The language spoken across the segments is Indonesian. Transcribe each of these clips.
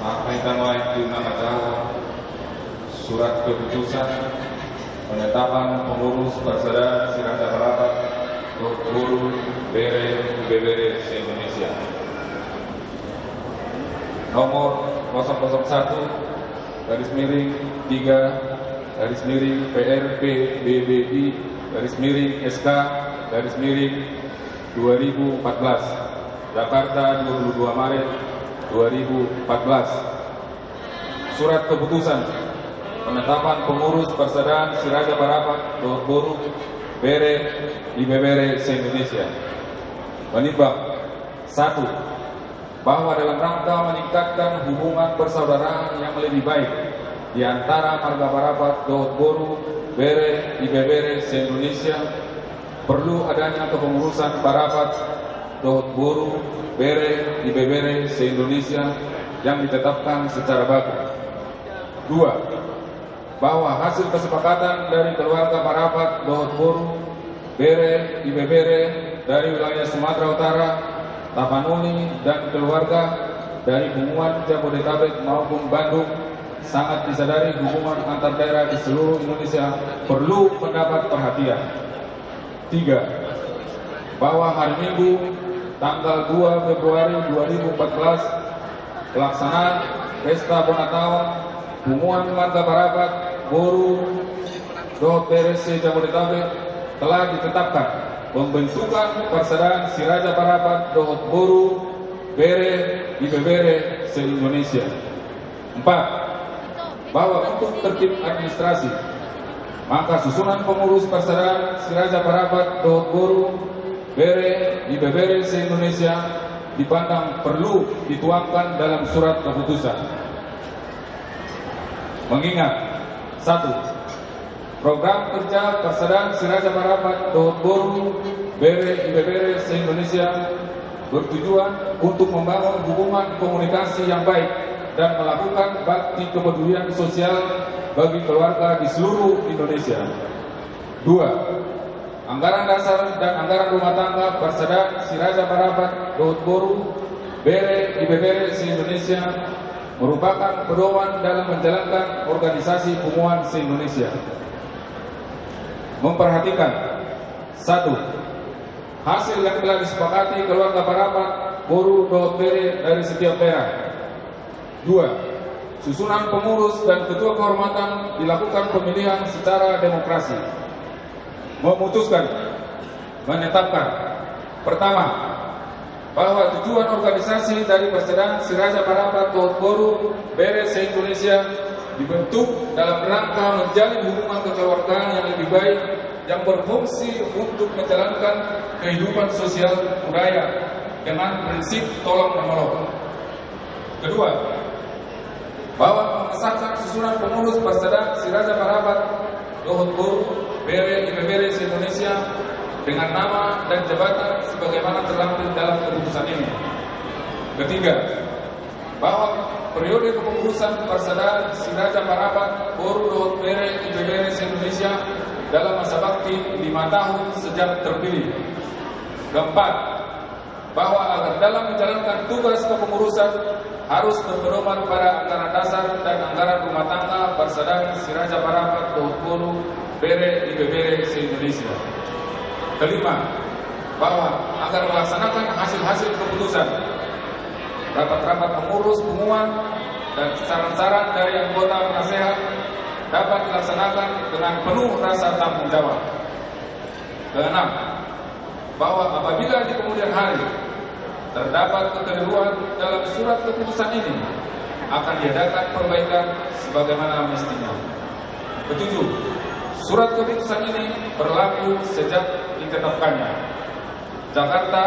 Mahkamah Jawa surat keputusan penetapan pengurus Persada Siraja Barapat Guru BBB se-Indonesia nomor 001-PRP-BBI-SK-2014 Jakarta 22 Maret 2014. Surat keputusan penetapan pengurus Persada Siraja Barapat Guru BBB se-Indonesia menimbang 1. Bahwa dalam rangka meningkatkan hubungan persaudaraan yang lebih baik di antara marga Barapat Guru BBB se-Indonesia, perlu adanya kepengurusan Barapat Guru BBB se-Indonesia yang ditetapkan secara baku. 2. Bahwa hasil kesepakatan dari keluarga Barapat Guru BBB dari wilayah Sumatera Utara, Tapanuli dan keluarga dari Bunguan Jabodetabek maupun Bandung sangat disadari hubungan antar daerah di seluruh Indonesia perlu mendapat perhatian. 3. Bahwa hari Minggu tanggal 2 Februari 2014 pelaksanaan Pesta Bonataon Bunguan Marga Barapat Guru BBB Jabodetabek telah ditetapkan pembentukan Persaudaraan Siraja Barapat Guru BBB se-Indonesia. 4. Bahwa untuk tertib administrasi, maka susunan pengurus Persaudaraan Siraja Barapat Guru BBB se-Indonesia dipandang perlu dituangkan dalam surat keputusan. Mengingat 1. Program kerja Persaudaraan Siraja Barapat Guru BBB se-Indonesia bertujuan untuk membangun hubungan komunikasi yang baik dan melakukan bakti kepedulian sosial bagi keluarga di seluruh Indonesia. 2. Anggaran dasar dan anggaran rumah tangga Persaudaraan Siraja Barapat Guru BBB se-Indonesia merupakan pedoman dalam menjalankan organisasi Bunguan se-Indonesia. Memperhatikan 1. Hasil yang telah disepakati keluarga Barapat Guru BBB dari setiap daerah. 2. Susunan pengurus dan ketua kehormatan dilakukan pemilihan secara demokrasi. Memutuskan, menetapkan. Pertama, bahwa tujuan organisasi dari Persaudaraan Siraja Barapat Guru BBB se-Indonesia dibentuk dalam rangka menjalin hubungan kekeluargaan yang lebih baik yang berfungsi untuk menjalankan kehidupan sosial budaya dengan prinsip tolong-menolong. Kedua, bahwa mengesahkan susunan pengurus Persaudaraan Siraja Barapat Guru BBB se-Indonesia dengan nama dan jabatan sebagaimana terlampir dalam keputusan ini. Ketiga, bahwa periode kepengurusan Persaudaraan Siraja Barapat Guru BBB se-Indonesia dalam masa bakti 5 tahun sejak terpilih. Keempat, bahwa agar dalam menjalankan tugas kepengurusan harus berpedoman pada anggaran dasar dan anggaran rumah tangga Persaudaraan Siraja Barapat Guru BBB se-Indonesia. Kelima, bahwa agar melaksanakan hasil-hasil keputusan rapat-rapat pengurus Bunguan dan saran-saran dari anggota penasehat dapat dilaksanakan dengan penuh rasa tanggung jawab. Keenam, bahwa apabila di kemudian hari terdapat kekeliruan dalam surat keputusan ini akan diadakan perbaikan sebagaimana mestinya. Ketujuh, surat keputusan ini berlaku sejak ditetapkannya. Jakarta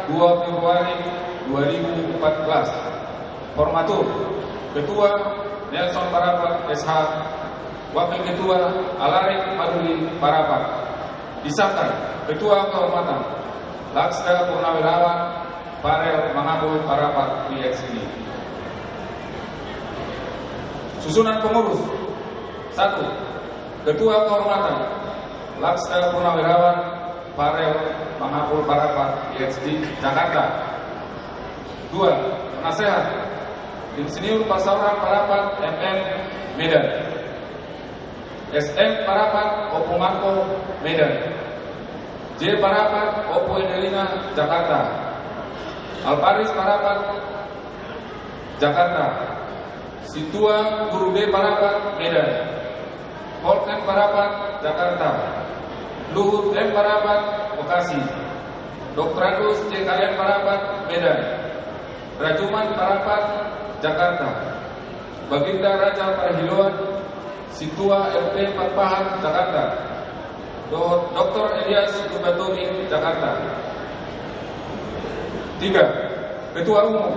2 Februari 2014. Formatur: Ketua Nelson Barapat SH, Wakil Ketua Alarik Maduli Barapat. Disahkan Ketua Kehormatan Lakska Purnawirawan Farel Mangabul Barapat PhD. Susunan pengurus: 1. Ketua Kehormatan Lakska Purnawirawan Farel Mangabul Barapat PhD, Jakarta. 2. Penasehat Insinyur Pasauran Parapat MM Medan. SM Parapat Opo Marco Medan. J Parapat Opo Edelina Jakarta. Alparis Parapat Jakarta. Situa Guru B Parapat Medan. Volkan Parapat Jakarta. Luhut M Parapat Bekasi. Dr. Agus JKM Parapat Medan. Rajuman Parapat Jakarta. Baginda Raja Parhiluan Situa RT Patpahan Jakarta. Dr. Elias Dubatomi Jakarta. 3. Ketua Umum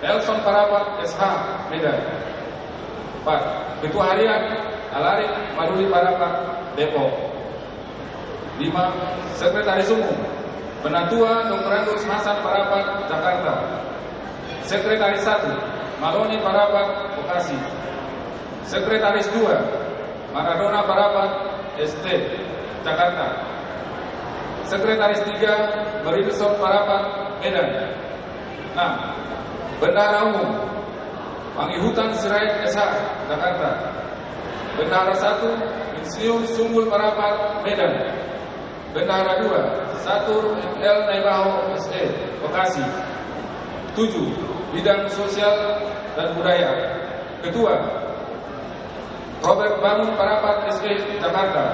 Nelson Parapat SH Medan. 4. Ketua Harian Alarik Maduli Parapat Depok. 5. Sekretaris Umum Penatua Dr. Agus Hasan Parapat Jakarta. Sekretaris 1 Maloni Parapat Bekasi. Sekretaris 2 Maradona Parapat ST Jakarta. Sekretaris 3 Merinsok Parapat Medan. 6. Bendahara Umum Pangihutan Sirait SH Jakarta. Bendahara 1 Insinyur Sumbul Parapat Medan. Bendahara 2 Satur ML Naibaho SE Bekasi. 7. Bidang Sosial dan Budaya. Ketua Robert Bangun Parapat SE Jakarta.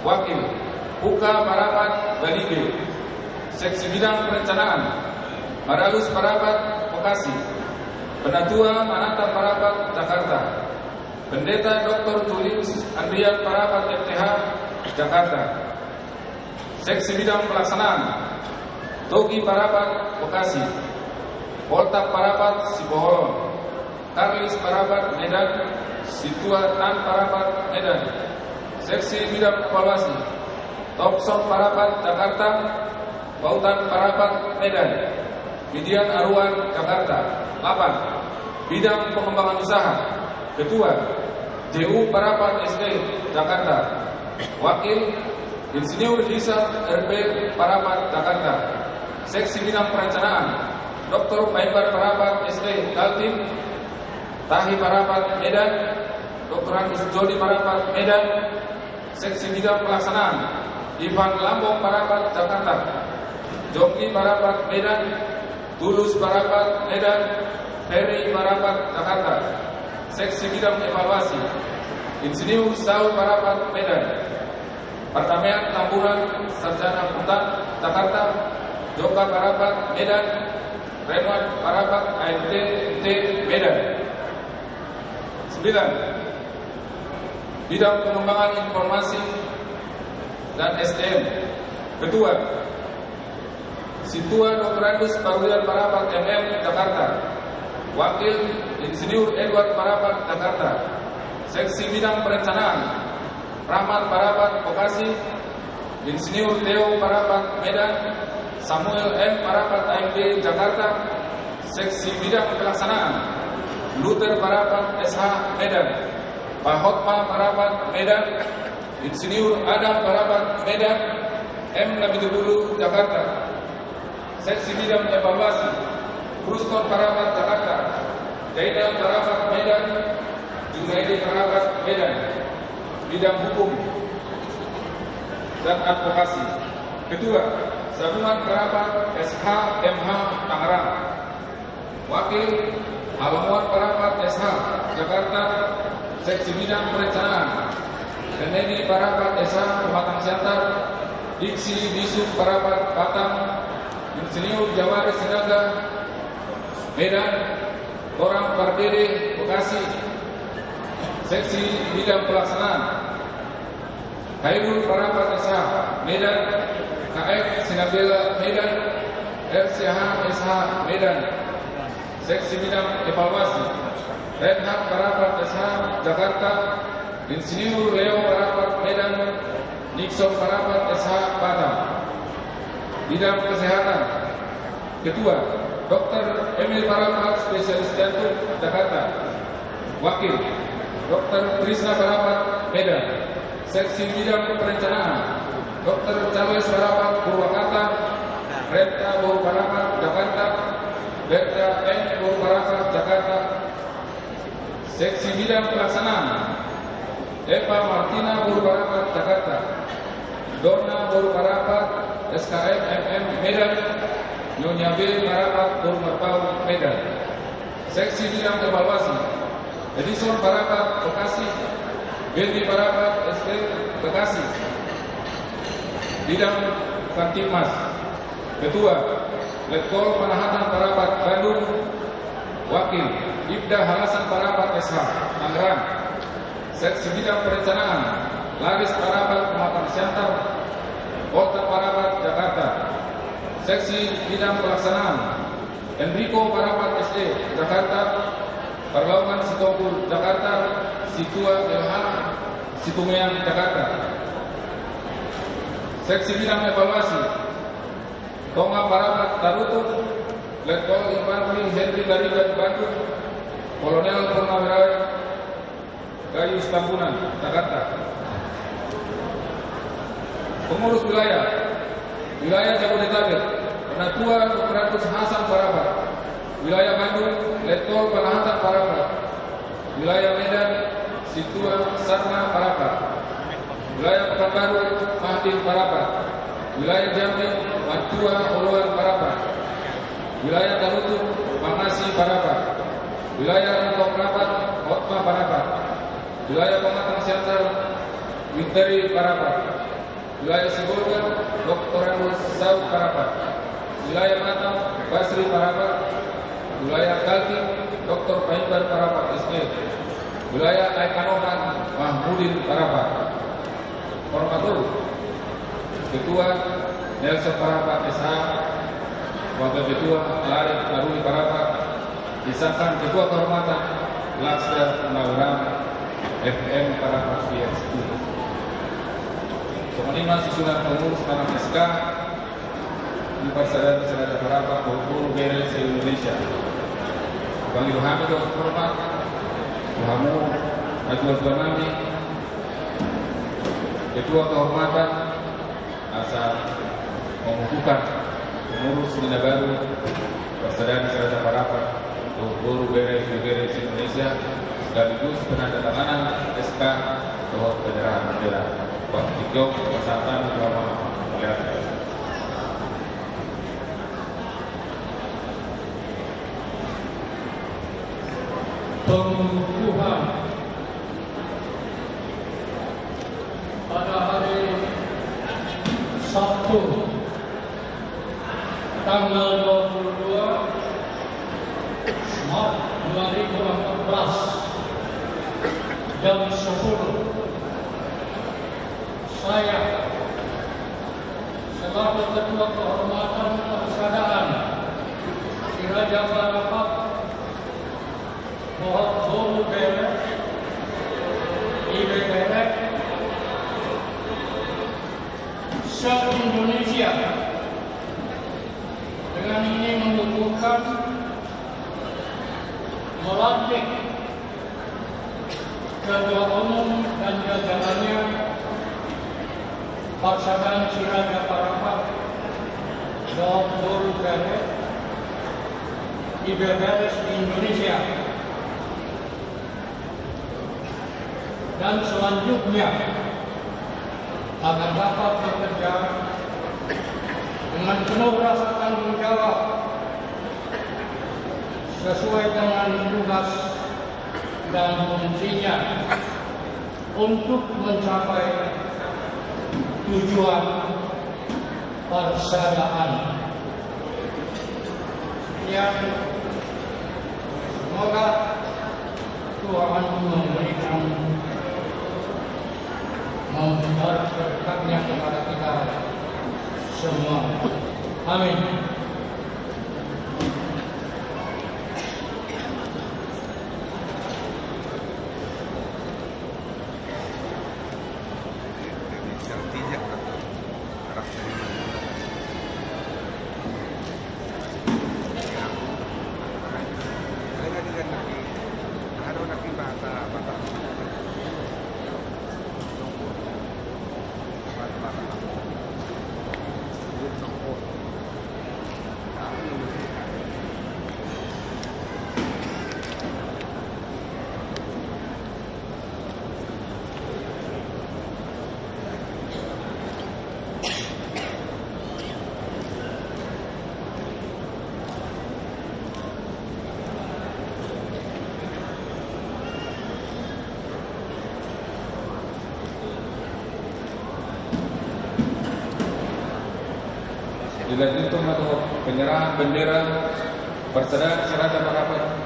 Wakil Puka Parapat Balige. Seksi Bidang Perencanaan Maralus Parapat Bekasi. Penatua Manata Parapat Jakarta. Pendeta Dr. Julius Andrian Parapat FTH Jakarta. Seksi Bidang Pelaksanaan Togi Parapat Bekasi. Poltak Parapat Sipoholon. Karlis Parapat Medan. Situa Tan Parapat Medan. Seksi Bidang Evaluasi Thompson Parapat Jakarta. Bautan Parapat Medan. Midian Arwan Jakarta. 8. Bidang Pengembangan Usaha. Ketua JU Parapat SE Jakarta. Wakil Insinyur Hisab RP Parapat Jakarta. Seksi Bidang Perencanaan Dr. Paibar Parapat SE Kaltim. Tahi Parapat Medan. Dr. Agus Jodi Parapat Medan. Seksi Bidang Pelaksanaan Ivan Lambong Parapat Jakarta. Joki Parapat Medan. Tulus Parapat Medan. Ferry Parapat Jakarta. Seksi Bidang Evaluasi Insinyur Saul Parapat Medan. Pertanian Tamburan Sarjana Hutan Jakarta. Joka Parapat Medan. Renwan Parapat AMT Medan. 9. Bidang Pengembangan Informasi dan SDM. Ketua Situa Dr. Agus Parulian Parapat MM Jakarta. Wakil Insinyur Edward Parapat Jakarta. Seksi Bidang Perencanaan Rahmat Parapat Bekasi. Insinyur Theo Parapat Medan. Samuel M Parapat AMD Jakarta. Seksi Bidang Pelaksanaan Luther Parapat SH Medan. Pak Hotma Parapat Medan. Insinyur Adam Parapat Medan. M Nabitubulu Jakarta. Seksi Bidang Evaluasi Ruston Parapat Jakarta. Jainal Parapat Medan. Junaidi Parapat Medan. Bidang Hukum dan Advokasi. Ketua Gabungan Parapat SH MH Tangerang. Wakil Alamuan Parapat SH Jakarta. Seksi Bidang Perencanaan Kennedy Parapat SH Pematang Siantar. Diksi Disub Parapat Batam. Insinyur Jawari Sinaga Medan. Orang Pardede Bekasi. Seksi Bidang Pelaksanaan Khairul Parapat SH Medan. KF Sinabela Medan. FCH SH Medan. Seksi Bidang Evaluasi Renhat Parapat SH Jakarta. Insinyur Leo Parapat Medan. Nixon Parapat SH Batam. Bidang Kesehatan. Ketua Dr. Emil Parapat Spesialis Jantung Jakarta. Wakil Dr. Trisna Parapat Medan. Seksi Bidang Perencanaan Dr. Charles Parapat Purwakarta. Renta Parapat Jakarta. Berta N. Guru Parapat, Jakarta. Seksi Bidang Pelaksanaan Eva Martina, Guru Parapat, Jakarta. Donna, Guru Parapat, SKM MM, Medan. Nyonya B. Parapat, Guru Merpau, Medan. Seksi Bidang Evaluasi Edison Parapat, Bekasi. Bendi Parapat, SD, Bekasi. Bidang Kantimas Ketua Letkol Panahatan Parapat, Bandung. Wakil Ibda Halasan Parapat, SH, Tangerang. Seksi Bidang Perencanaan Laris Parapat, Pematang Siantar, Kota Parapat, Jakarta. Seksi Bidang Pelaksanaan Enrico Parapat, SD, Jakarta. Perlawanan Sitokul, Jakarta. Situa LH, Situmeang, Jakarta. Seksi Bidang Evaluasi Tonga Parapat, Tarutung. Letkol Infantri Henry Garigan, Bandung. Kolonel Purnawirawan Gayus Tambunan, Jakarta. Pengurus Wilayah Jabodetabek Penatua Dr. Hasan Parapat. Wilayah Bandung Letkol Panahatan Parapat. Wilayah Medan Situa Sarna Parapat. Wilayah Pekanbaru Mahdin Parapat. Wilayah Jambi Matua Uluan Parapat. Wilayah Tarutung Mangasi Parapat. Wilayah Rantau Parapat Hotma Parapat. Wilayah Pematang Siantar Winteri Parapat. Wilayah Sibolga Doktoranus Sau Parapat. Wilayah Batam Basri Parapat. Wilayah Kaltim Dr. Paimbar Parapat, SD. Wilayah Aikanokan Mahmudin Parapat. Hormatur Ketua Nelson Parapat, SH. Wakil Ketua Larik Larui Parapat. Disahkan Ketua Kehormatan Laksda Purnawirawan FM Parapat, PSQ. Kelima susunan pengurus tanah SK di Persada Siraja Parapat, Guru BRI se-Indonesia. Bang Ilhami Dr. Hormat, Ilhamu Najwa Nami, Ketua Kehormatan asal mengukuhkan pengurus Bina Baru Persada Siraja Parapat, Guru BRI se-Indonesia, sekaligus penandatanganan SK Tohor Penyerahan Bendera. Pak Tigo Persatuan Ulama Malaysia. Pengukuhan pada hari Sabtu tanggal 22 Maret 2014 jam 10 saya selaku Ketua Kehormatan Persadaan Siraja Parapat mohon Guru BRI IBBR se-Indonesia dengan ini mengukuhkan melantik Ketua Umum dan jajarannya Persada Siraja Parapat Dr. BRI IBBR Indonesia, dan selanjutnya akan dapat bekerja dengan penuh rasa tanggung jawab sesuai dengan tugas dan fungsinya untuk mencapai tujuan persadaan. Yang semoga Tuhan memberikan berkatnya kepada kita semua. Amin. Dilanjutkan atau penyerahan bendera Persada Siraja Marapat.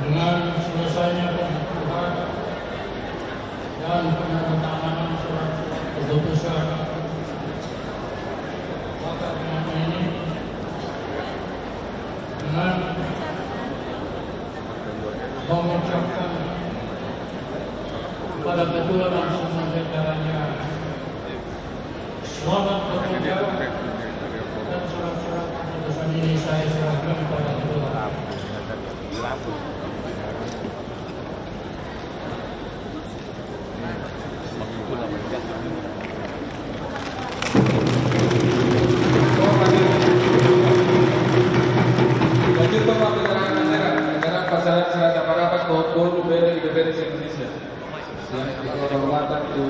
Dengan selesainya pengukuhan dan penandatanganan surat keputusan maka dengan ini dengan mengucapkan kepada ketua dan semua jajarannya selamat bekerja dan surat-surat keputusan ini saya serahkan kepada ketua. Lanjutkan waktu penyerahan bendera acara Persada Siraja Marapat Bogor BRI IBBR Indonesia. Yang kehormatan itu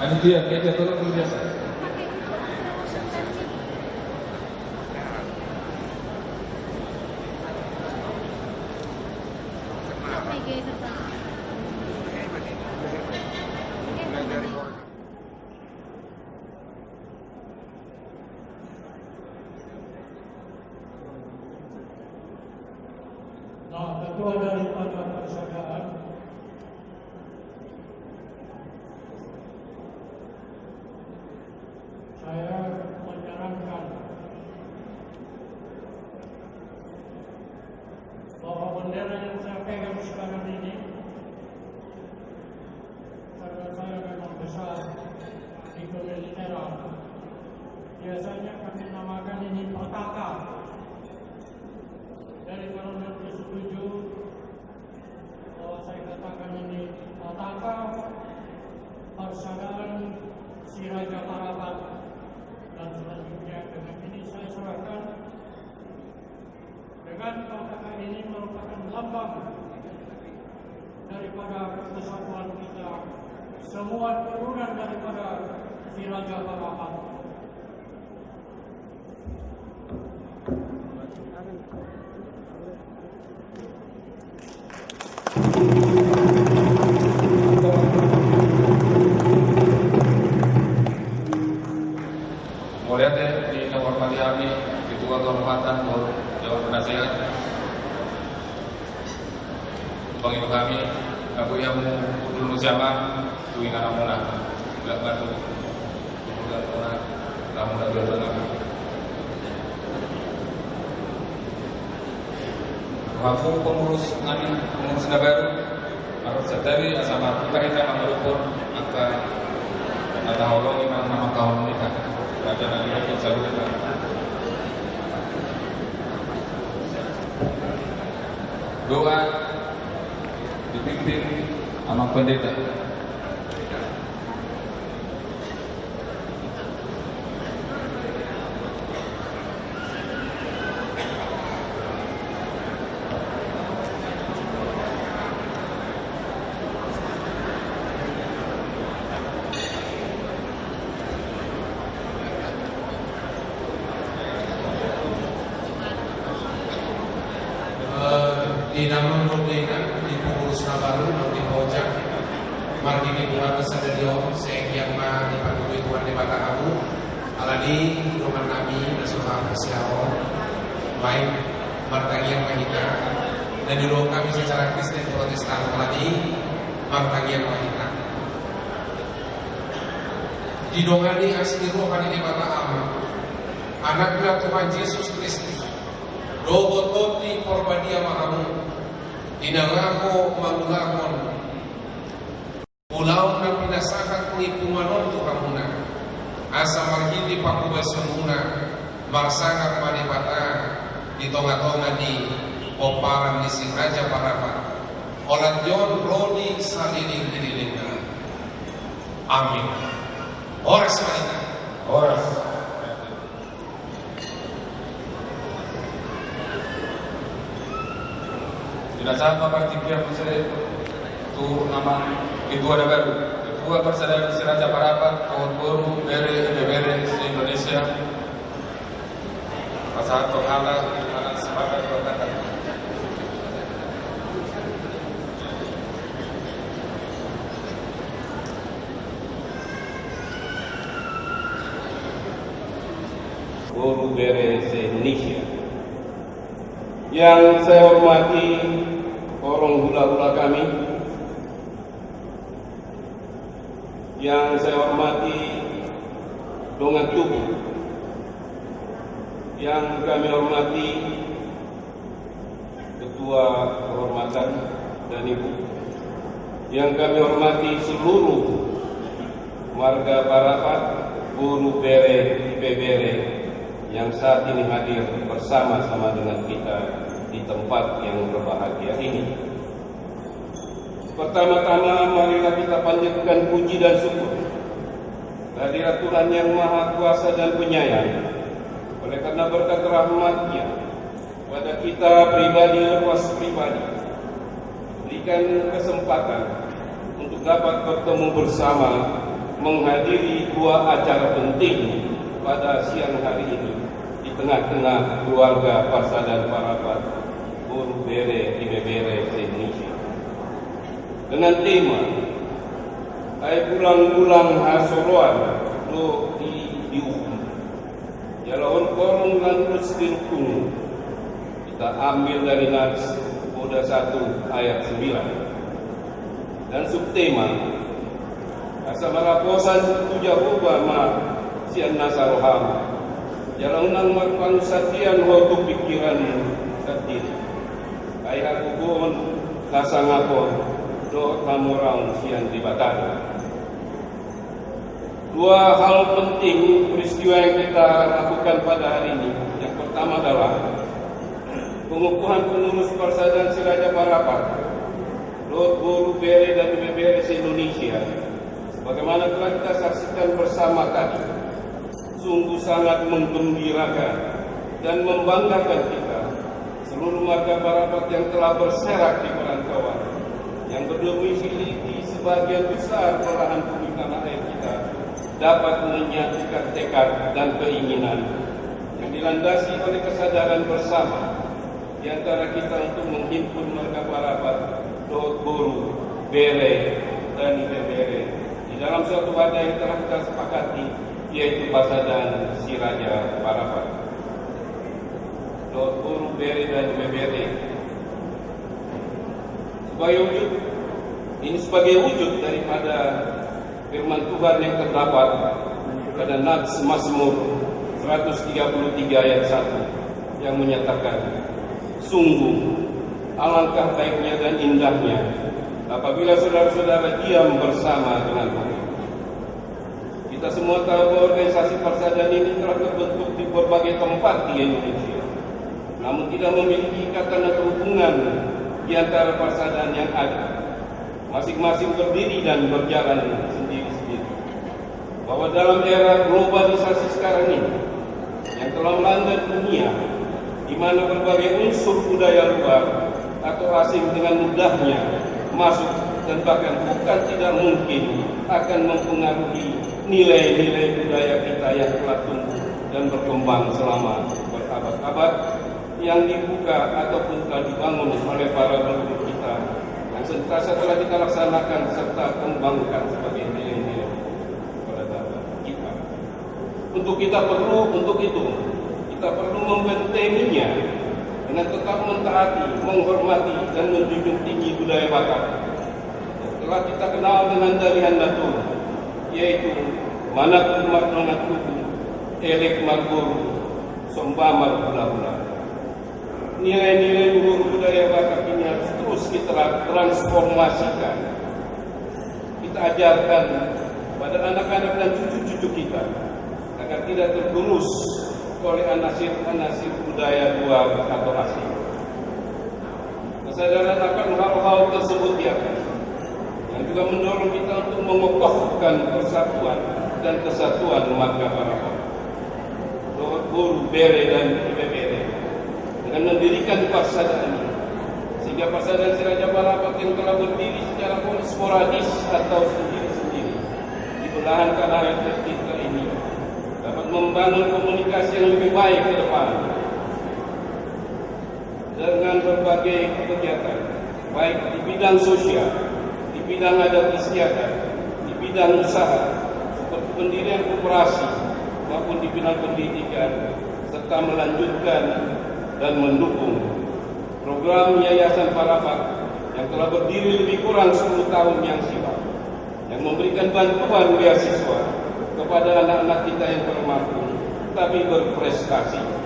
Anitia, meja tolong dulu biasa. Nah, ketua daripada persamaan saya menyarankan bahwa bendera yang saya pegang sekarang ini karena saya memang besar di kemiliteran, biasanya kami namakan ini prataka. Dari kalau nanti setuju bahwa saya katakan ini prataka Persaudaraan Siraja Marapat, dan selanjutnya dengan ini saya serahkan dengan prataka ini merupakan lambang daripada kesatuan kita semua turunan daripada Siraja Marapat. Mulia di hormati kami Ketua Kehormatan Dewan Penasehat, Bang Ibu kami, Aku yang Udul Nusiama, Tuing Anamuna, Gak Batu, Gak Pernah, Kamu Gak Batu. Wafu pengurus kami, pengurus Nagaru, harus dari asama kita mengukur angka ada holong yang nama kawan kita. Raja Nabi Salukan. Doa dipimpin sama pendeta. Di nama Merdeka di pengurus Nabaru di Pojak margi di bulan kesada diom sekian ma di pagawai Tuhan di Bata Abu aladi roman nabi nasuha kesiawo baik martagian mahita dan di ruang kami secara Kristen Protestan aladi martagian mahita didongani asli rohani di Bata Abu anaknya Tuhan Yesus Kristus robototi korbadia mahamu dinangako mangulakon ulau na pinasakat ni pumanon tuhamuna asa marhindi pakubasununa marsangat manibata di tonga-tonga di Poparan Lisi Raja Parapat Olanjon Roni Salining Dililingan. Amin. Horas Marina. Horas. Dinasaan mapartipian pusere tu nama Ketua Baru, Ketua Persaudaraan Siraja Parapat, Pohon Boru, Bere, Bebere, se-Indonesia. Pasahat Tonghala, anak sepakat berkata. Boru Bere se-Indonesia. Yang saya hormati orang hula-hula kami, yang saya hormati dongan tubuh, yang kami hormati Ketua Kehormatan dan Ibu, yang kami hormati seluruh warga Parapat, Boru Bere, Bebere yang saat ini hadir bersama-sama dengan kita di tempat yang berbahagia ini. Pertama-tama marilah kita panjatkan puji dan syukur kehadirat Tuhan yang Maha Kuasa dan Penyayang. Oleh karena berkat rahmat-Nya pada kita pribadi lepas pribadi, berikan kesempatan untuk dapat bertemu bersama menghadiri dua acara penting pada siang hari ini di tengah-tengah keluarga Persaudaraan Parapat Boru Bere Bebere se-Indonesia dengan tema ai pulang-pulang hasoroan lo dihukum jalaun korong lan terus dirukun. Kita ambil dari Nats Uda 1 ayat 9 dan subtema asa maraposan tuja ubah ma sian nasaroham jalan nang magpanusatian hotu pikiran satir ay hagugon kasangapon do tamorang sian dibatado. Dua hal penting peristiwa yang kita lakukan pada hari ini. Yang pertama adalah pengukuhan pengurus Persaudaraan Siraja Parapat Boru Bere dan Bebere se-Indonesia. Sebagaimana telah kita saksikan bersama tadi, sungguh sangat menggembirakan dan membanggakan kita seluruh warga Parapat yang telah berserak di perantauan, yang berdomisili di sebagian besar belahan bumi tanah air kita, dapat menyatukan tekad dan keinginan yang dilandasi oleh kesadaran bersama di antara kita untuk menghimpun warga Parapat Boru Bere dan Bebere di dalam suatu wadah yang telah kita sepakati, yaitu Persaudaraan Siraja Parapat Boru Bere dan Bebere. Ini sebagai wujud daripada firman Tuhan yang terdapat pada Nats Mazmur 133 ayat 1 yang menyatakan, sungguh alangkah baiknya dan indahnya apabila saudara-saudara diam bersama dengan Tuhan. Kita semua tahu bahwa organisasi persaudaraan ini telah terbentuk di berbagai tempat di Indonesia, namun tidak memiliki ikatan atau hubungan di antara persaudaraan yang ada. Masing-masing berdiri dan berjalan sendiri-sendiri. Bahwa dalam era globalisasi sekarang ini yang telah melanda dunia, di mana berbagai unsur budaya luar atau asing dengan mudahnya masuk dan bahkan bukan tidak mungkin akan mempengaruhi nilai-nilai budaya kita yang telah tumbuh dan berkembang selama berabad-abad, yang dibuka ataupun telah dibangun oleh para leluhur kita yang sentiasa telah kita laksanakan serta kembangkan sebagai nilai-nilai peradaban kita. Untuk itu kita perlu membentenginya dengan tetap mentaati, menghormati dan menjunjung tinggi budaya Batak. Telah kita kenal dengan dari Handatul, yaitu Manat Marnonat Kuku, Elek Marguru, Sombamar Hula-Hula. Nilai-nilai luhur budaya Batak ini harus terus kita transformasikan. Kita ajarkan pada anak-anak dan cucu-cucu kita agar tidak tergerus oleh anasir-anasir budaya luar atau asing. kesadaran akan hal-hal tersebut di atas, yang juga mendorong kita untuk mengokohkan persatuan dan kesatuan marga Parapat, Guru, Bere, dan IBBR dengan mendirikan Persada ini, sehingga Persada Siraja Parapat yang telah berdiri secara sporadis atau sendiri-sendiri di belahan tanah air tercinta ini dapat membangun komunikasi yang lebih baik ke depan dengan berbagai kegiatan, baik di bidang sosial, di bidang adat istiadat, di bidang usaha seperti pendirian koperasi maupun di bidang pendidikan, serta melanjutkan dan mendukung program Yayasan Parapat yang telah berdiri lebih kurang 10 tahun yang silam, yang memberikan bantuan beasiswa kepada anak-anak kita yang termampu tapi berprestasi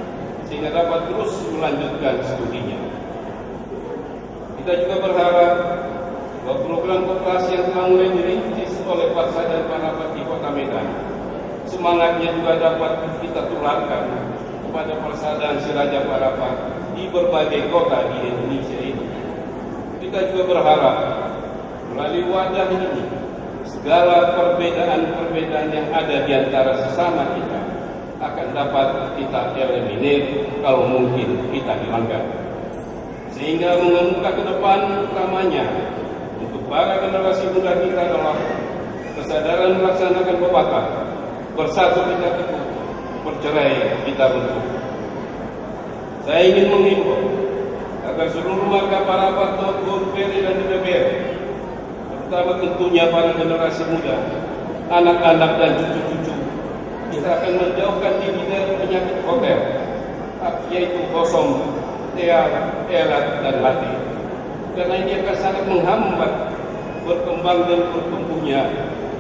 sehingga dapat terus melanjutkan studinya. Kita juga berharap bahwa program koperasi yang telah mulai dirintis oleh Persada Parapat di Kota Medan, semangatnya juga dapat kita tularkan kepada Persada Siraja Parapat di berbagai kota di Indonesia ini. Kita juga berharap melalui wadah ini segala perbedaan-perbedaan yang ada di antara sesama kita akan dapat kita eliminir, kalau mungkin kita hilangkan, sehingga mengemuka ke depan utamanya untuk para generasi muda kita adalah kesadaran melaksanakan pepatah, bersatu kita teguh, bercerai kita runtuh. Saya ingin menghimbau agar seluruh warga Parapat, Guru, Bere, dan IBBR, terutama tentunya para generasi muda, anak-anak dan cucu-cucu, kita akan menjauhkan diri dari penyakit hotel, yaitu kosong, teal, elat, dan hati. Karena ini akan sangat menghambat berkembang dan bertumbuhnya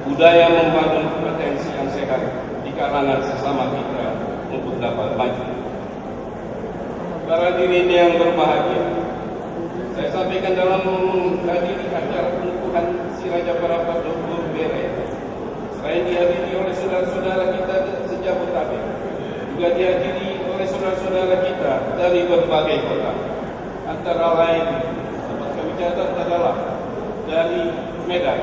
budaya membangun kompetensi yang sehat di kalangan sesama kita untuk dapat maju. Para diri ini yang berbahagia, saya sampaikan dalam menghadiri acara pengukuhan Siraja Parapat Guru Bere, selain dihadiri oleh saudara-saudara kita se-Jabodetabek, juga dihadiri oleh saudara-saudara kita dari berbagai kota. Antara lain dapat kami catat adalah dari Medan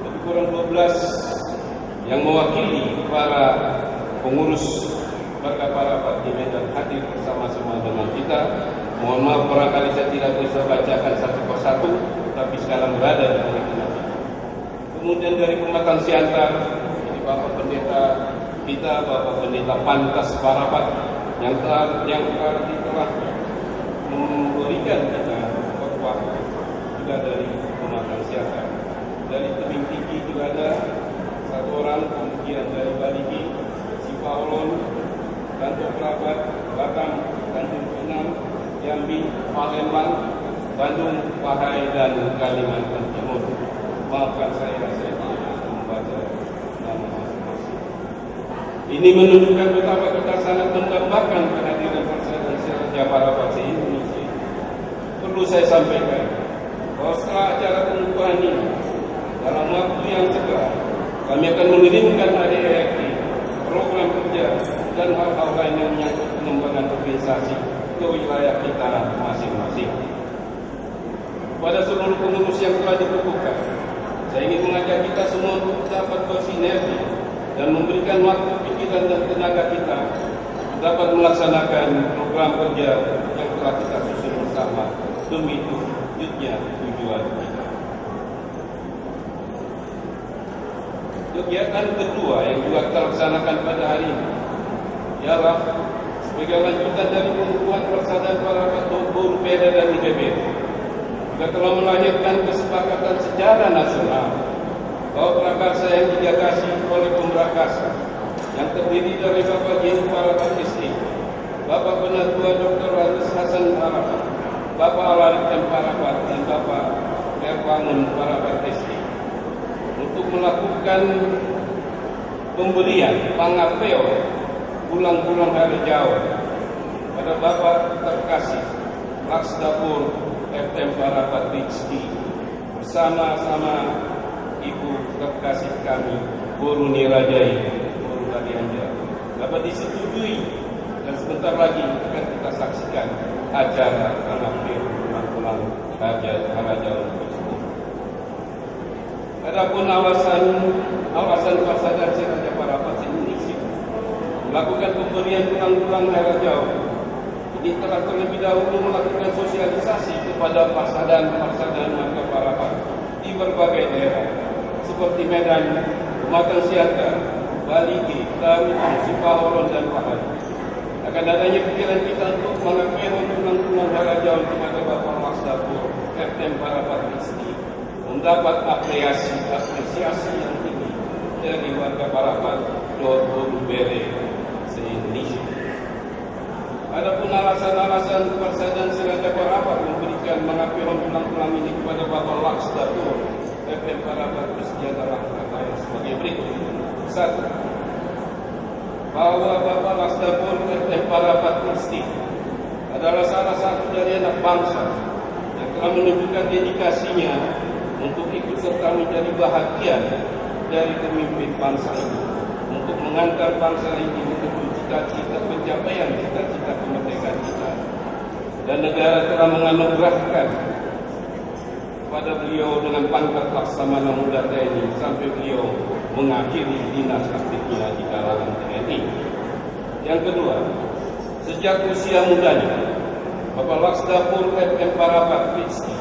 lebih kurang 12 yang mewakili para pengurus warga Parapat di Medan hadir bersama-sama dengan kita. Mohon maaf barangkali saya tidak bisa bacakan satu persatu, tapi sekarang berada di tengah-tengah kita. Kemudian dari Pematang Siantar, ini Bapak Pendeta kita, Bapak Pendeta Pantas Parapat yang telah memberikan kita khotbah, juga dari Pematang Siantar. Dari Tebing Tinggi juga ada satu orang, kemudian dari Baligi, Sipaolon, Tanjung Kerabat, Batam, Tanjung Pinang, Jambi, Palembang, Bandung, Pahai, dan Kalimantan Timur. Maafkan saya tidak bisa membaca nama masing-masing. Ini menunjukkan betapa kita sangat mendambakan kehadiran Persada Siraja Parapat se-Indonesia. Perlu saya sampaikan bahwa setelah acara pengukuhan ini, dalam waktu yang segera, kami akan mengirimkan ADRT, program kerja, dan hal-hal lain yang menyangkut pengembangan organisasi ke wilayah kita masing-masing. Pada seluruh pengurus yang telah dikukuhkan, saya ingin mengajak kita semua untuk dapat bersinergi dan memberikan waktu, pikiran, dan tenaga kita dapat melaksanakan program kerja yang telah kita susun bersama demi terwujudnya tujuan kita. Kegiatan kedua yang juga kita laksanakan pada hari ini ialah sebagai lanjutan dari pengukuhan Persada Parapat Guru, Bere, dan IBBR, juga telah melahirkan kesepakatan secara nasional bahwa prakarsa yang digagasi oleh pemrakasa yang terdiri dari Bapak Guru Parapat ST, Bapak Penatua Dr. Andes Hasan Parapat, Bapak Alarikan Parapat, dan Bapak Erwangun Parapat ST, untuk melakukan pemberian pangapeo ulang-ulang hari Jawa pada Bapak terkasih Laksdapur FTM Parapat Rizki bersama-sama Ibu terkasih kami Guru Nirajai, Guru Kalianja, dapat disetujui dan sebentar lagi akan kita saksikan acara pengambil ulang Harajaun tersebut. Adapun alasan Persada Siraja Parapat Indonesia melakukan pemberian ulang-ulang Harajaun ini telah terlebih dahulu melakukan sosialisasi kepada Persada Marga Parapat di berbagai daerah seperti Medan, Pematang Siantar, Bali, Taruman, Sipahoron, dan Pahang. Akan adanya pikiran kita untuk mengakui ulang-ulang Harajaun kepada Bapak Laksadapur Kapten Parapat Rizki mendapat apresiasi yang tinggi dari warga Parapat, Dorburu, Bere, se-Indonesia. Adapun alasan-alasan Persada Siraja Parapat memberikan mengakui ulang-ulang ini kepada Bapak Laksadapur Kapten Parapat Rizki adalah katanya sebagai berikut. 1. Bahwa Bapak Laksadapur Kapten Parapat Rizki adalah salah satu dari anak bangsa yang telah menunjukkan dedikasinya untuk ikut serta menjadi bahagian dari pemimpin bangsa ini, untuk mengantar bangsa ini menuju cita-cita pencapaian cita-cita kemerdekaan kita. Dan negara telah menganugerahkan kepada beliau dengan pangkat Laksamana Muda TNI sampai beliau mengakhiri dinas aktifnya di kalangan TNI. Yang kedua, sejak usia mudanya, Bapak Laksadapur Kapten Parapat Rizki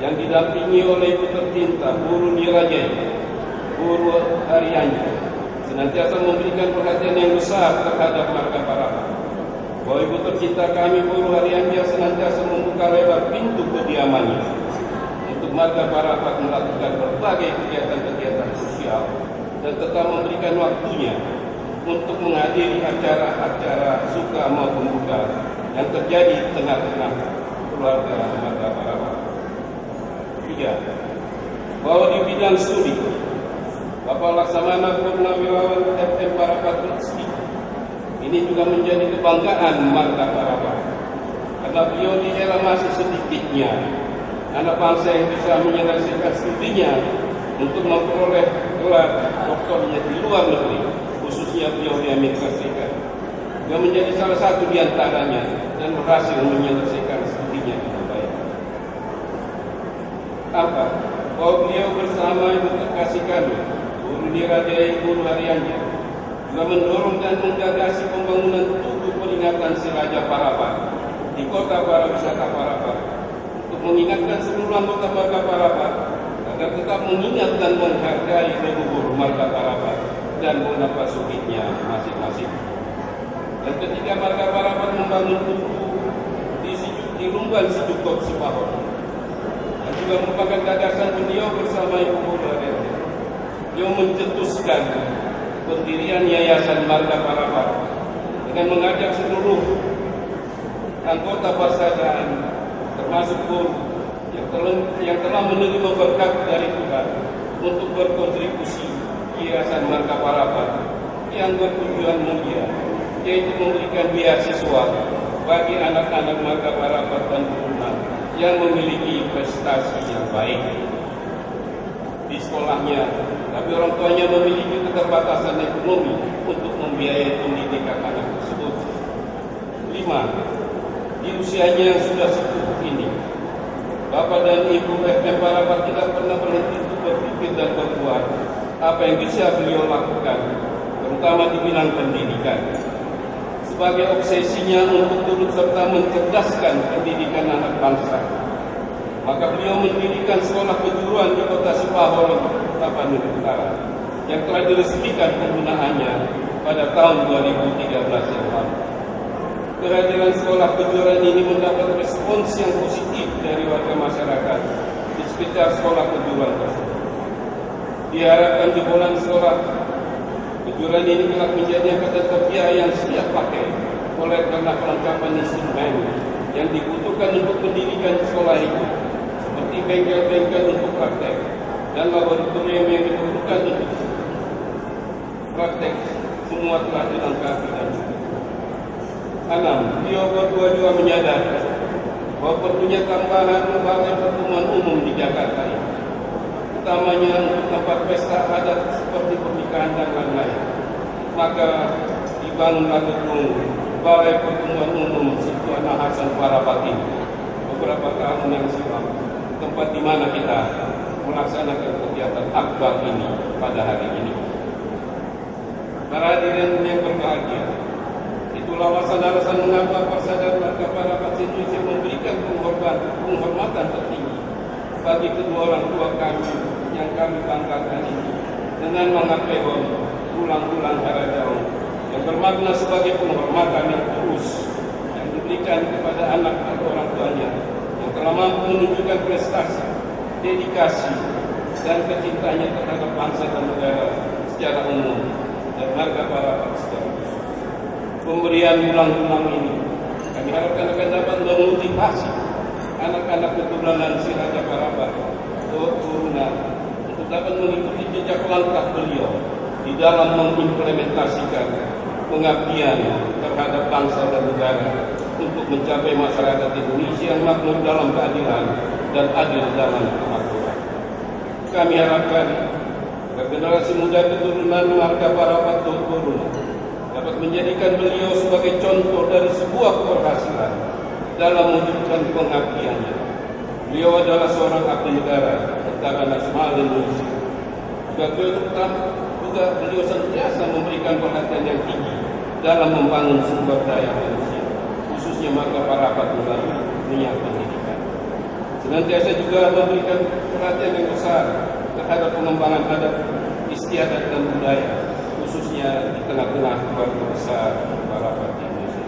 yang didampingi oleh ibu tercinta Guru Nirajaya, Guru Haryanja, senantiasa memberikan perhatian yang besar terhadap marga Parapat. Bahwa ibu tercinta kami Guru Haryanja senantiasa membuka lebar pintu kediamannya untuk marga Parapat melakukan berbagai kegiatan-kegiatan sosial dan tetap memberikan waktunya untuk menghadiri acara-acara suka maupun duka yang terjadi di tengah-tengah keluarga marga Parapat. 3. Bahwa di bidang studi, Bapak Laksamana Purnawirawan Kapten Parapat Rizki ini juga menjadi kebanggaan marga Parapat, karena beliau di era masih sedikitnya anak bangsa yang bisa menyelesaikan studinya untuk memperoleh gelar doktornya di luar negeri, khususnya beliau di Amerika Serikat. Dia menjadi salah satu di antaranya dan berhasil menyelesaikan studinya dengan baik. 4. Bahwa beliau bersama ibu terkasih kami, Guru Nirajaya, Guru Haryanja, juga mendorong dan menggagasi pembangunan tugu peringatan Siraja Parapat di kota pariwisata Parapat untuk mengingatkan seluruh anggota marga Parapat agar tetap mengingat dan menghargai leluhur marga Parapat dan menapa sukitnya masing-masing. Dan ketika marga Parapat membangun tugu di Lumban Sidukop Sipahoron, yang juga merupakan gagasan beliau bersama Ibu Guru Haryanja, beliau mencetuskan pendirian Yayasan Marga Parapat dengan mengajak seluruh anggota persaudaraan termasuk guru yang telah menerima berkat dari Tuhan untuk berkontribusi Yayasan Marga Parapat yang bertujuan mulia, yaitu memberikan beasiswa bagi anak-anak Marga Parapat dan turunan yang memiliki prestasi yang baik di sekolahnya, tapi orang tuanya memiliki keterbatasan ekonomi untuk membiayai pendidikan anak tersebut. 5. Di usianya yang sudah sepuh ini, Bapak dan Ibu Kapten Parapat tidak pernah berhenti untuk berpikir dan berbuat apa yang bisa beliau lakukan, terutama di bidang pendidikan. Sebagai obsesinya untuk turut serta mencerdaskan pendidikan anak bangsa, maka beliau mendirikan sekolah kejuruan di kota Sipahoron, Tapanuli Utara, yang telah diresmikan penggunaannya pada tahun 2013 yang lalu. Kehadiran sekolah kejuruan ini mendapat respons yang positif dari warga masyarakat di sekitar sekolah kejuruan tersebut. Diharapkan jebolan sekolah kejuruan ini telah menjadi angkatan kerja yang siap pakai oleh karena kelengkapan instrumen yang dibutuhkan untuk pendidikan sekolah itu, seperti bengkel-bengkel untuk praktek dan laboratorium yang diperlukan untuk praktek, semua telah dilengkapi dan cukup. 6. Beliau berdua juga menyadari bahwa perlunya tambahan lembaga pertemuan umum di Jakarta ini, utamanya untuk tempat pesta adat seperti pernikahan dan lain-lain. Maka dibangunlah gedung Balai Pertemuan Umum Situana Hasan Parapat ini beberapa tahun yang silam, tempat di mana kita melaksanakan kegiatan akbar ini pada hari ini. Para hadirin yang berbahagia, itulah alasan-alasan mengapa Persada Marga Parapat Indonesia memberikan penghormatan tertinggi bagi kedua orang tua kami yang kami banggakan ini dengan mengapehon ulang-ulang Harajao yang bermakna sebagai penghormatan yang tulus yang diberikan kepada anak atau orang tuanya yang telah mampu menunjukkan prestasi, dedikasi, dan kecintanya terhadap bangsa dan negara secara umum dan marga Parapat secara khusus. Pemberian ulang-ulang ini kami harapkan akan dapat memotivasi anak-anak keturunan si Raja Parapat Turuna untuk dapat mengikuti jejak langkah beliau di dalam mengimplementasikan pengabdian terhadap bangsa dan negara untuk mencapai masyarakat Indonesia yang makmur dalam keadilan dan adil dalam kemakmuran. Kami harapkan generasi muda keturunan marga Parapat Turuna dapat menjadikan beliau sebagai contoh dari sebuah keberhasilan dalam mewujudkan pengabdiannya. Beliau adalah seorang abdi negara, tentara nasional Indonesia. Juga beliau senantiasa memberikan perhatian yang tinggi dalam membangun sumber daya manusia, khususnya marga Parapat melalui minyak pendidikan. Senantiasa juga memberikan perhatian yang besar terhadap pengembangan adat, istiadat dan budaya, khususnya di tengah-tengah keluarga besar Parapat Indonesia.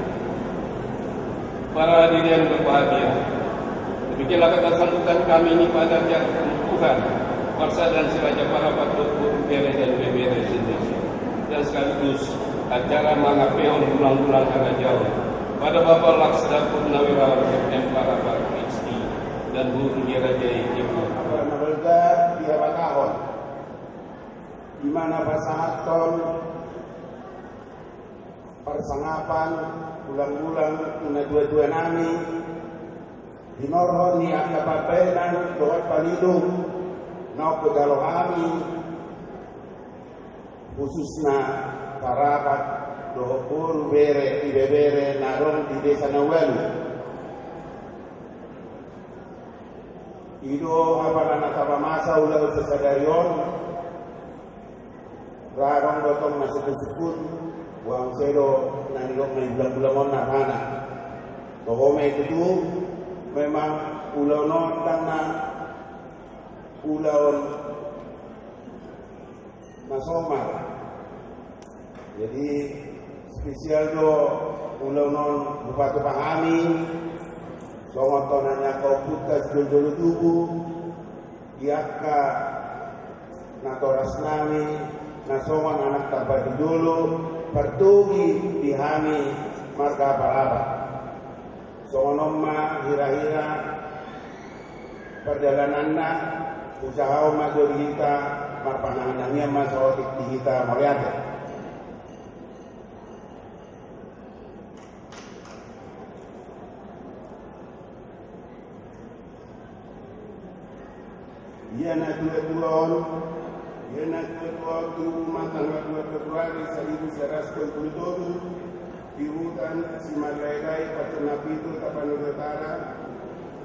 Para hadirin yang berbahagia, demikianlah kata sambutan kami ini pada acara pengukuhan Persada dan si Raja Parapat Bere dan Bebere Indonesia, dan sekaligus acara mengapehon ulang-ulang Harajao pada Bapak Laksda Purnawirawan FM Parapat PhD dan Bu Nirajai Ibu Nabalda di Abakahon, di mana pasangaton persangapan ulang-ulang una dua-dua nami di norhon ni akapapenan doat palidung no kedalohami khususnya Parapat Dohopur Bere di Bebere Narong di Desa Nawelu. Ido apalan akabamasa ulau sesadarion rarong dotong nasukun wang sedo nanilok na bulan-bulan nakana. Tohome itu memang ulau nondang na ulau nasomar. Jadi spesial do ulau non Bupati Pahami songotonanya kau putas jolo tubuh iaka natoras nami nasongon anak tanpa dijolo pertugi dihami marga Parapat songonomma hira-hira perjalanannya usaha maju kita marpanangannya masuk di kita melihat. Yana dua tubuh tanggal 2 Februari 1997 di hutan Simalairai, Paternapitu, Tapanuli Utara,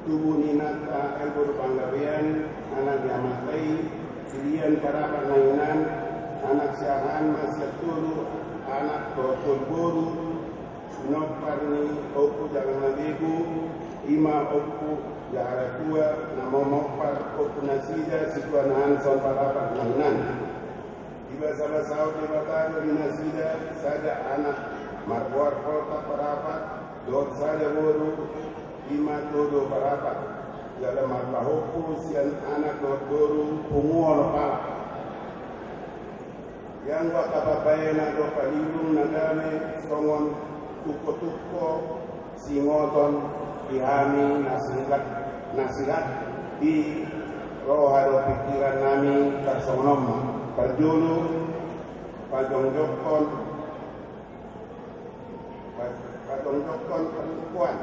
tubuh Ninata Elbur Panggabean, anak Diamatai, Silian Parapat Nayunan, anak Syahan Masyad Tulu, anak Dotul Buru, Noparni Opu Jangan Nabiku, Ima Opu Jahara Tua, Namo Mokpar Opu Nasida, Situan Hanson Parapat Nayunan. Tiba salah sahut di Batado di Nasida, saja anak Marbuar Kota Parapat, Dot saja Buru, Ima Todo Parapat, dalam Marba Opu, sian anak Dot Buru, Punguol Parapat. Yang wakapabayana do palilung nagame, songon tuko-tuko, singoton, dihami nasihat di rohado pikiran nami tersonom perjulu pajongjokon perempuan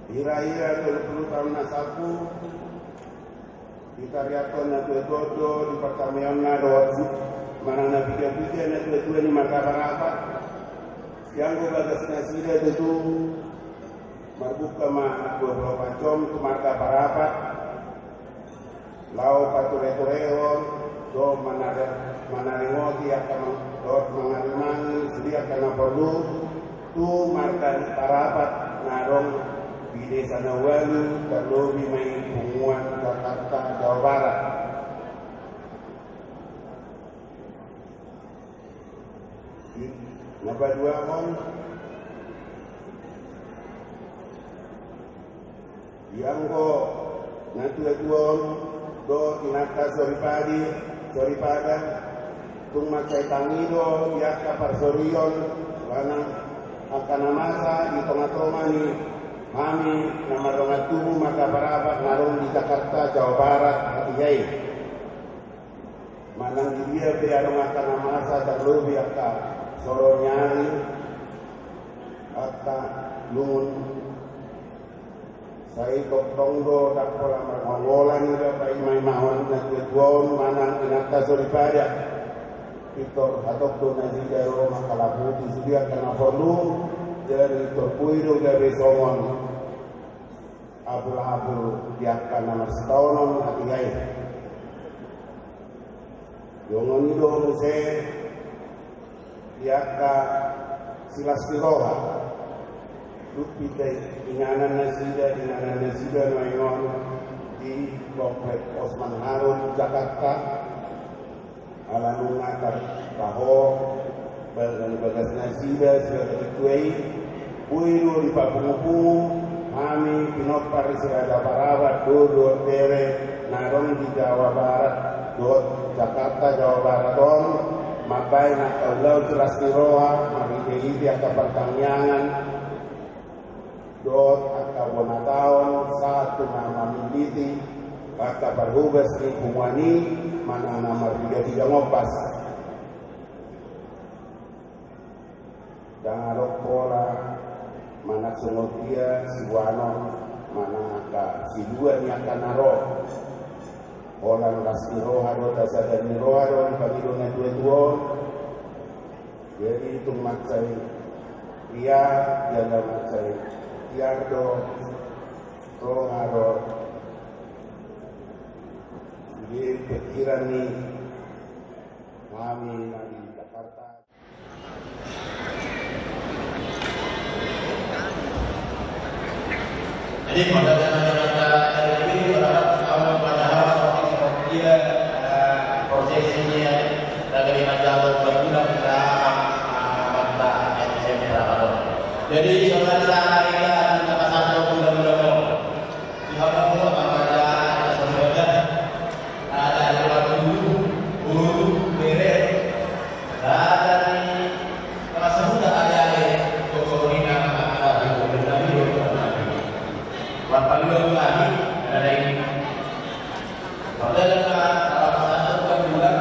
hira-hira 20 tahun nasapu ditariaton na dodo di pertamion na doa mana na piga-piga na dua-dua ni Marga Parapat yang gagasnya sida itu marbuka ma beberapa com tu marga parapat lau pature-tureon do manarengoti akan dot mangarimangi sedia kana perlu tu marga parapat narong di desa Nawalu terlobi main Punguan Jakarta Jawa Barat. Napa dua mon yang ko natuatuon do tinata soripada tung macai tangido ya kapar sorion lanang akan masa di tengah-tengah ni kami nama rongat maka parabat narung di Jakarta Jawa Barat hati manang dia biarong akan masa terlebih akan soro nyari akan lungun saya tonggo tak pola meranggolan juga pai mai mahon na tuon manang inata soripada Victor hatok do na jaro makalaputi sudia kana perlu dari terpuido dari songon abul diakan nama setahunan hati gai yongon itu se diaka silas tiroha lupite inganan nasida noingon di komplek Osman Harun Jakarta ala nungatar taho bagas nasida sebagai tuai puido di papungu kami pinopar Siraja Parabat do tere narong di Jawa Barat do Jakarta Jawa Barat on mabai nak kaulau jelas tiroa mari di aka pertanyaan do aka bonataon satu nama menditi aka berhubas di Pumwani mana nama tidak ngopas dan pola mana semotia siwano mana ka si dua ni akan naro orang kasiro haro dasar niro haro pagilo na dua jadi itu macai dia jalan macai tiardo ro haro jadi pikiran ni kami di Jakarta. Jadi pada data ini awal padahal seperti dia prosesnya dari majalah berguna kita mata SM berapa. Jadi saudara kita satu bulan-bulan di halaman pada sebenarnya ada waktu guru beres dari rasa muda ada koordinat Paling lagi ada ini. Pada salah satu bulan,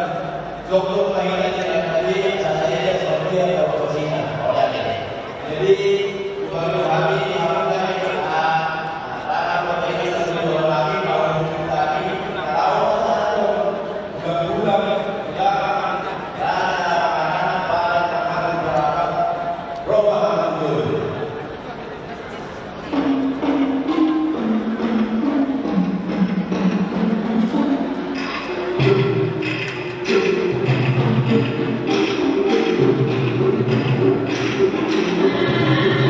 dokter lainnya yang tadi saya seperti yang berposisi oleh ini. Jadi kalau kami Thank you.